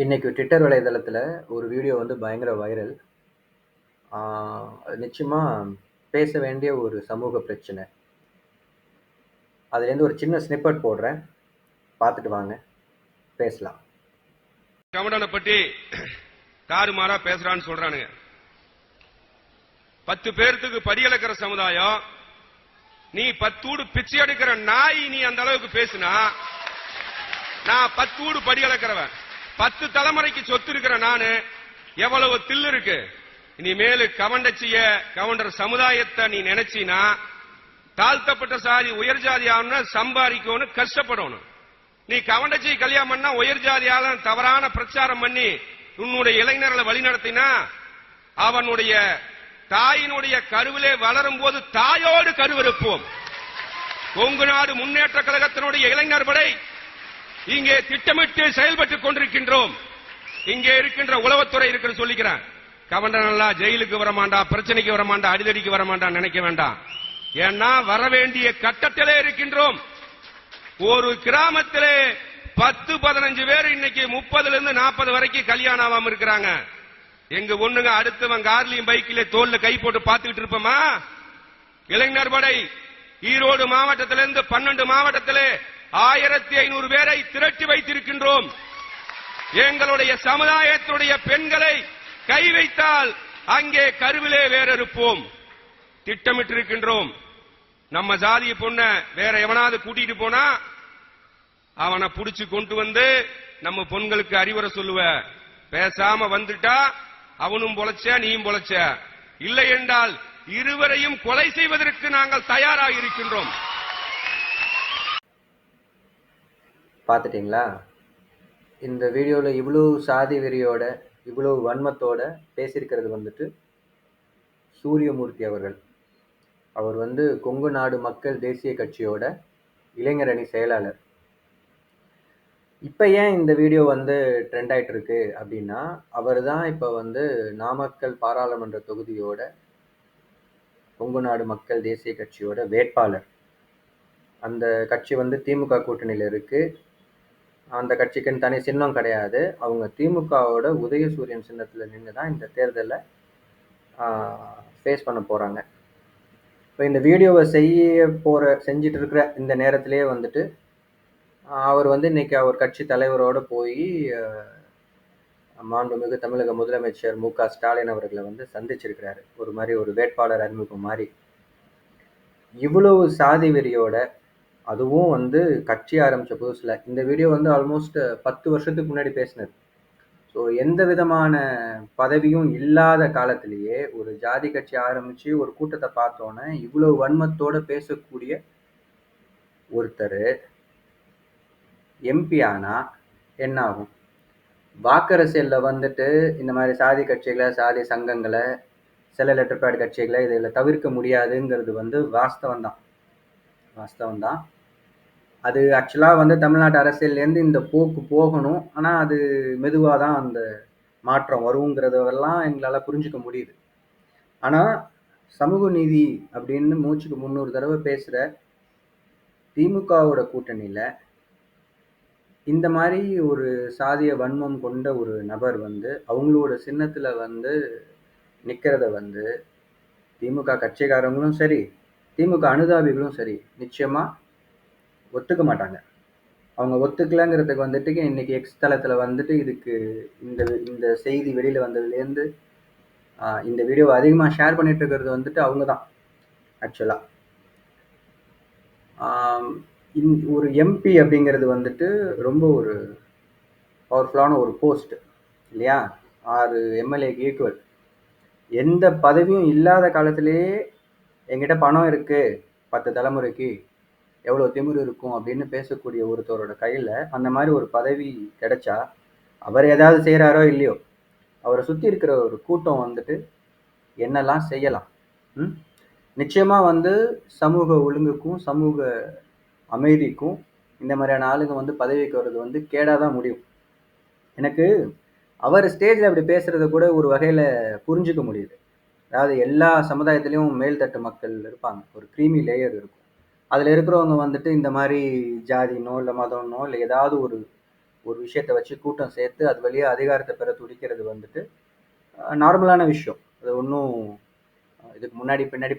இன்னைக்கு ட்விட்டர் வலைதளத்துல ஒரு வீடியோ வந்து பயங்கர வைரல். அது நிச்சயமா பேச வேண்டிய ஒரு சமூக பிரச்சனை. அதுலேருந்து ஒரு சின்ன ஸ்னிப்பெட் போடுறேன். பார்த்துட்டு வாங்க, பேசலாம். கவர்னரை பற்றி தாறுமாறா பேசுறான்னு சொல்றானுங்க. 10 பேர்த்துக்கு படியளக்கிற சமுதாயம், நீ 10 ஊடு பிச்சை எடுக்கிற நாய். நீ அந்த அளவுக்கு பேசுனா, நான் 10 ஊடு படியளக்கிறவன், 10 தலைமுறைக்கு சொத்து இருக்கிற நானு, எவ்வளவு தில்லு இருக்கு. இனிமேலு கவண்டச்சிய கவுண்டர் சமுதாயத்தை நீ நினைச்சினா, தாழ்த்தப்பட்ட சாதி உயர் ஜாதி ஆகணும், சம்பாதிக்கணும், கஷ்டப்படணும். நீ கவண்டச்சி கல்யாணம் பண்ணா உயர் ஜாதியால தவறான பிரச்சாரம் பண்ணி உன்னுடைய இளைஞர்களை வழிநடத்தினா, அவனுடைய தாயினுடைய கருவிலே வளரும் போது தாயோடு கருவறுப்போம். கொங்கு நாடு முன்னேற்ற கழகத்தினுடைய இளைஞர் படை இங்கே திட்டமிட்டு செயல்பட்டுக் கொண்டிருக்கின்றோம். இங்கே இருக்கின்ற உளவுத்துறை இருக்குன்னு சொல்லிக்கிறேன். கவண்டனல்லா ஜெயிலுக்கு வரமாண்டா, பிரச்சனைக்கு வரமாண்டா, அடிதடிக்கு வரமாண்டா நினைக்க வேண்டாம். ஏன்னா வரவேண்டிய கட்டத்திலே இருக்கின்றோம். ஒரு கிராமத்திலே 10-15 பேர் இன்னைக்கு 30ல இருந்து 40 வரைக்கும் கல்யாணம் ஆகாம இருக்கிறாங்க. எங்க ஒண்ணுங்க அடுத்தவன் கார்லயும் பைக்கிலே தோல்ல கை போட்டு பார்த்துக்கிட்டு இருப்போமா? இளைஞர் படை ஈரோடு மாவட்டத்திலிருந்து 12 மாவட்டத்திலே 1500 பேரை திரட்டி வைத்திருக்கின்றோம். எங்களுடைய சமுதாயத்துடைய பெண்களை கை வைத்தால் அங்கே கருவிலே வேறறுப்போம். திட்டமிட்டு இருக்கின்றோம். நம்ம ஜாதிய பொண்ண வேற எவனாவது கூட்டிட்டு போனா அவனை புடிச்சு கொண்டு வந்து நம்ம பொண்களுக்கு அறிவுரை சொல்லுவ. பேசாம வந்துட்டா அவனும் பொழைச்ச, நீயும் பொழைச்ச. இல்லை என்றால் இருவரையும் கொலை செய்வதற்கு நாங்கள் தயாராக இருக்கின்றோம். பார்த்துட்டீங்களா? இந்த வீடியோவில் இவ்வளோ சாதி வெறியோட, இவ்வளோ வன்மத்தோட பேசியிருக்கிறது வந்துட்டு சூரியமூர்த்தி அவர்கள். அவர் வந்து கொங்கு நாடு மக்கள் தேசிய கட்சியோட இளைஞரணி செயலாளர். இப்போ ஏன் இந்த வீடியோ வந்து ட்ரெண்ட் ஆகிட்டு இருக்கு அப்படின்னா, அவர் தான் இப்போ வந்து நாமக்கல் பாராளுமன்ற தொகுதியோட கொங்கு நாடு மக்கள் தேசிய கட்சியோட வேட்பாளர். அந்த கட்சி வந்து திமுக கூட்டணியில் இருக்கு. அந்த கட்சிக்குன்னு தனி சின்னம் கிடையாது. அவங்க திமுகவோட உதயசூரியன் சின்னத்தில் நின்று தான் இந்த தேர்தலை ஃபேஸ் பண்ண போகிறாங்க. இப்போ இந்த வீடியோவை செஞ்சிட்டு இருக்கிற இந்த நேரத்திலேயே வந்துட்டு அவர் வந்து இன்னைக்கு அவர் கட்சி தலைவரோடு போய் மாண்புமிகு தமிழக முதலமைச்சர் மு.க. ஸ்டாலின் அவர்களை வந்து சந்திச்சிருக்கிறாரு. ஒரு மாதிரி ஒரு வேட்பாளர் அறிமுகம் மாதிரி. இவ்வளவு சாதி வெறியோட, அதுவும் வந்து கட்சி ஆரம்பிச்ச புதுசுல, இந்த வீடியோ வந்து ஆல்மோஸ்ட் 10 வருஷத்துக்கு முன்னாடி பேசினது. ஸோ எந்த விதமான பதவியும் இல்லாத காலத்திலேயே ஒரு ஜாதி கட்சி ஆரம்பிச்சு ஒரு கூட்டத்தை பார்த்தோன்னே இவ்வளவு வன்மத்தோட பேசக்கூடிய ஒருத்தர் எம்பி ஆனா என்ன ஆகும்? வாக்கரசியல்ல வந்துட்டு இந்த மாதிரி சாதி கட்சிகளை, சாதி சங்கங்களை, சில லெட்டர்பேட் கட்சிகளை இதில் தவிர்க்க முடியாதுங்கிறது வந்து வாஸ்தவம் தான். அது ஆக்சுவலாக வந்து தமிழ்நாட்டு அரசியல்லேருந்து இந்த போக்கு போகணும். ஆனால் அது மெதுவாக தான் அந்த மாற்றம் வருங்கிறதெல்லாம் எங்களால் புரிஞ்சுக்க முடியுது. ஆனால் சமூக நீதி அப்படின்னு மூச்சுக்கு 300 தடவை பேசுகிற திமுகவோட கூட்டணியில் இந்த மாதிரி ஒரு சாதிய வன்மம் கொண்ட ஒரு நபர் வந்து அவங்களோட சின்னத்தில் வந்து நிற்கிறத வந்து திமுக கட்சிக்காரங்களும் சரி, திமுக அனுதாபிகளும் சரி நிச்சயமாக ஒத்துக்க மாட்டாங்க. அவங்க ஒத்துக்கலங்கிறதுக்கு வந்துட்டு இன்னைக்கு எக்ஸ் தளத்தில் வந்துட்டு இதுக்கு இந்த செய்தி வெளியில் வந்ததுலேருந்து இந்த வீடியோவை அதிகமாக ஷேர் பண்ணிட்டு இருக்கிறது வந்துட்டு அவங்க தான். ஆக்சுவலாக ஒரு எம்பி அப்படிங்கிறது வந்துட்டு ரொம்ப ஒரு பவர்ஃபுல்லான ஒரு போஸ்ட் இல்லையா? 6 எம்எல்ஏக்கு ஈக்குவல். எந்த பதவியும் இல்லாத காலத்திலேயே என்கிட்ட பணம் இருக்குது, 10 தலைமுறைக்கு எவ்வளோ திமிரு இருக்கும் அப்படின்னு பேசக்கூடிய ஒருத்தரோட கையில் அந்த மாதிரி ஒரு பதவி கிடைச்சா அவர் ஏதாவது செய்கிறாரோ இல்லையோ, அவரை சுற்றி இருக்கிற ஒரு கூட்டம் வந்துட்டு என்னெல்லாம் செய்யலாம். நிச்சயமாக வந்து சமூக ஒழுங்குக்கும் சமூக அமைதிக்கும் இந்த மாதிரியான ஆளுங்க வந்து பதவிக்கு வர்றது வந்து கேடாக தான் முடியும். எனக்கு அவர் ஸ்டேஜில் அப்படி பேசுகிறத கூட ஒரு வகையில் புரிஞ்சுக்க முடியுது. அதாவது எல்லா சமுதாயத்திலையும் மேல்தட்டு மக்கள் இருப்பாங்க, ஒரு க்ரீமி லேயர் இருக்கும். அதில் இருக்கிறவங்க வந்துட்டு இந்த மாதிரி ஜாதினோ இல்லை மதம்னோ இல்லை ஏதாவது ஒரு ஒரு விஷயத்த வச்சு கூட்டம் சேர்த்து அது வழியா அதிகாரத்தை பெற துடிக்கிறது வந்துட்டு நார்மலான விஷயம். அது ஒன்றும் இதுக்கு முன்னாடி பின்னாடி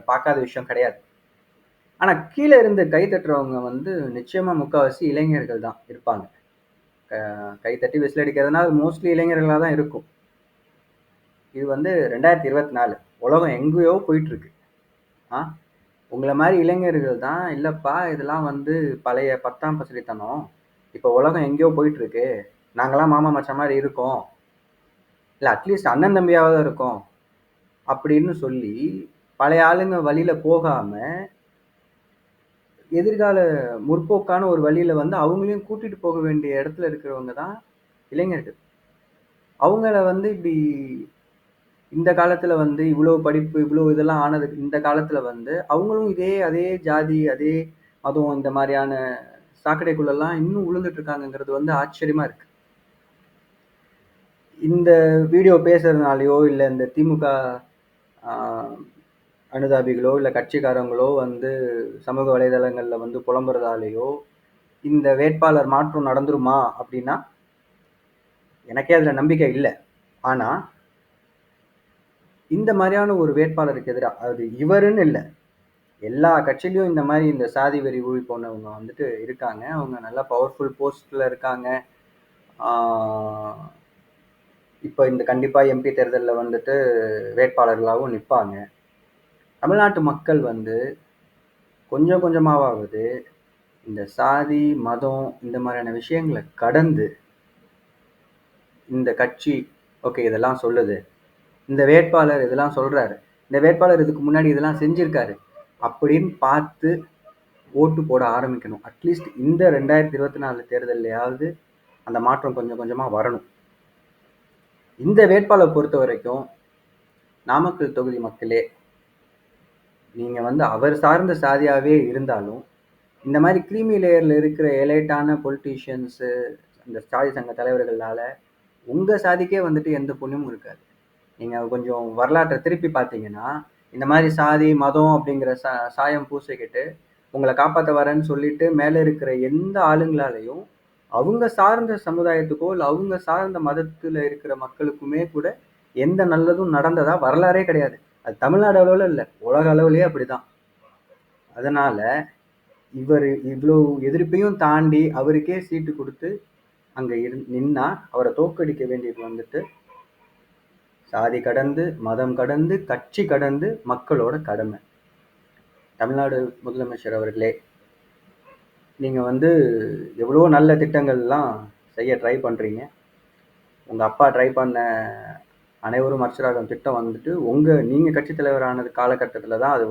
பார்க்காத விஷயம் கிடையாது. ஆனா கீழே இருந்து கை தட்டுறவங்க வந்து நிச்சயமா முக்காவாசி இளைஞர்கள் தான் இருப்பாங்க. கை தட்டி விசில் அடிக்கிறதுனா அது மோஸ்ட்லி இளைஞர்களாக தான் இருக்கும். இது வந்து 2024 உலகம் எங்கேயோ போயிட்டு இருக்கு. உங்களை மாதிரி இளைஞர்கள் தான் இல்லப்பா இதெல்லாம் வந்து பழைய 10ஆம் பசலித்தனம், இப்போ உலகம் எங்கேயோ போயிட்டு இருக்கு, நாங்களாம் மாமா மச்சான் மாதிரி இருக்கோம், இல்லை அட்லீஸ்ட் அண்ணன் தம்பியாவது இருக்கோம் அப்படின்னு சொல்லி பழைய ஆளுங்க வழியில போகாம எதிர்கால முற்போக்கான ஒரு வழியில வந்து அவங்களையும் கூட்டிட்டு போக வேண்டிய இடத்துல இருக்கிறவங்க தான் இளைஞர்கள். அவங்கள வந்து இப்படி இந்த காலத்துல வந்து இவ்வளவு படிப்பு இவ்வளவு இதெல்லாம் ஆனதுக்கு இந்த காலத்துல வந்து அவங்களும் அதே ஜாதி அதே மதம் இந்த மாதிரியான சாக்கடைக்குள்ளெல்லாம் இன்னும் விழுந்துட்டு இருக்காங்கிறது வந்து ஆச்சரியமா இருக்கு. இந்த வீடியோ பேசுறதுனாலயோ இல்ல இந்த திமுக அனுதாபிகளோ இல்ல கட்சிக்காரங்களோ வந்து சமூக வலைதளங்கள்ல வந்து புலம்புறதாலேயோ இந்த வேட்பாளர் மாற்றம் நடந்துருமா அப்படின்னா எனக்கே அதுல நம்பிக்கை இல்லை. ஆனா இந்த மாதிரியான ஒரு வேட்பாளருக்கு எதிராக அது இவருன்னு இல்லை, எல்லா கட்சியிலையும் இந்த மாதிரி இந்த சாதி வெறி ஊழி போனவங்க வந்துட்டு இருக்காங்க. அவங்க நல்லா பவர்ஃபுல் போஸ்ட்ல இருக்காங்க. இப்போ இந்த கண்டிப்பா எம்பி தேர்தலில் வந்துட்டு வேட்பாளர்களாகவும் நிற்பாங்க. தமிழ்நாட்டு மக்கள் வந்து கொஞ்சம் கொஞ்சமாவது இந்த சாதி மதம் இந்த மாதிரியான விஷயங்களை கடந்து இந்த கட்சி ஓகே இதெல்லாம் சொல்லுது, இந்த வேட்பாளர் இதெல்லாம் சொல்றாரு, இந்த வேட்பாளர் இதுக்கு முன்னாடி இதெல்லாம் செஞ்சிருக்காரு அப்படின்னு பார்த்து ஓட்டு போட ஆரம்பிக்கணும். அட்லீஸ்ட் இந்த 2024 தேர்தலையாவது அந்த மாற்றம் கொஞ்சம் கொஞ்சமா வரணும். இந்த வேட்பாளர் பொறுத்த வரைக்கும் நாமக்கல் தொகுதி மக்களே, நீங்க வந்து அவர் சார்ந்த சாதியாவே இருந்தாலும் இந்த மாதிரி கிரீமி லேயர்ல இருக்கிற எலைட்டான பொலிட்டீஷியன்ஸ் இந்த சாதி சங்க தலைவர்களால உங்க சாதிக்கே வந்துட்டு எந்த புண்ணியமும் இருக்காது. நீங்க கொஞ்சம் வரலாற்றை திருப்பி பார்த்தீங்கன்னா இந்த மாதிரி சாதி மதம் அப்படிங்கிற சாயம் பூசிக்கிட்டு உங்களை காப்பாற்ற வரேன்னு சொல்லிட்டு மேலே இருக்கிற எந்த ஆளுங்களாலையும் அவங்க சார்ந்த சமுதாயத்துக்கோ இல்லை அவங்க சார்ந்த மதத்துல இருக்கிற மக்களுக்குமே கூட எந்த நல்லதும் நடந்ததா வரலாறே கிடையாது. அது தமிழ்நாடு அளவுல இல்லை, உலக அளவுலயே அப்படிதான். அதனால இவர் இவ்வளோ எதிர்ப்பையும் தாண்டி அவருக்கே சீட்டு கொடுத்து அங்க நின்னா அவரை தோற்கடிக்க வேண்டியது வந்துட்டு சாதி கடந்து மதம் கடந்து கட்சி கடந்து மக்களோட கடமை. தமிழ்நாடு முதலமைச்சர் அவர்களே, நீங்க வந்து எவ்வளோ நல்ல திட்டங்கள்லாம் செய்ய ட்ரை பண்றீங்க. உங்க அப்பா ட்ரை பண்ண அனைவரும் அர்ச்சராகம் திட்டம் வந்துட்டு நீங்க கட்சி தலைவரானது காலகட்டத்தில் தான் அது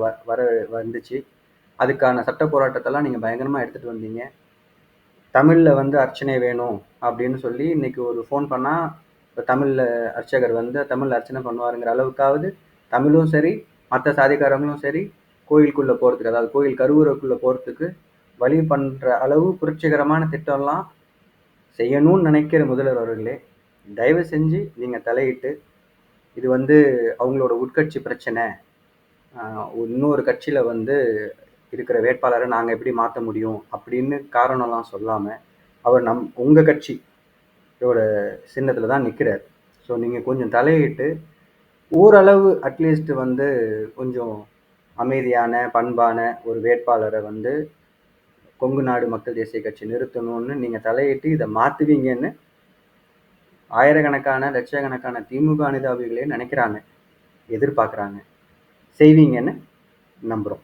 வந்துச்சு. அதுக்கான சட்ட போராட்டத்தெல்லாம் நீங்க பயங்கரமா எடுத்துட்டு வந்தீங்க. தமிழ்ல வந்து அர்ச்சனை வேணும் அப்படின்னு சொல்லி இன்னைக்கு ஒரு ஃபோன் பண்ணா தமிழ்ல அர்ச்சகர் வந்து தமிழ்ல அர்ச்சனை பண்ணுவாருங்கிற அளவுக்காவது தமிழும் சரி மற்ற சாதிக்காரங்களும் சரி கோயிலுக்குள்ள போறதுக்கு, அதாவது கோயில் கருவறைக்குள்ள போறதுக்கு வழி பண்ற அளவு புரட்சிகரமான திட்டம்லாம் செய்யணும்னு நினைக்கிற முதல்வர் அவர்களே, தயவு செஞ்சு நீங்க தலையிட்டு இது வந்து அவங்களோட உட்கட்சி பிரச்சனை, இன்னொரு கட்சியில வந்து இருக்கிற வேட்பாளரை நாங்க எப்படி மாற்ற முடியும் அப்படின்னு காரணம்லாம் சொல்லாம அவர் உங்க கட்சியோட சின்னத்துல தான் நிக்கிறார். ஸோ நீங்க கொஞ்சம் தலையிட்டு ஓரளவு அட்லீஸ்ட் வந்து கொஞ்சம் அமைதியான பண்பான ஒரு வேட்பாளரை வந்து கொங்கு நாடு மக்கள் தேசிய கட்சி நிறுத்தணும்னு நீங்க தலையிட்டு இதை மாத்துவீங்கன்னு ஆயிரக்கணக்கான லட்சக்கணக்கான திமுக அனுதாபிகளே நினைக்கிறாங்க, எதிர்பார்க்குறாங்க, செய்வீங்கன்னு நம்புறோம்.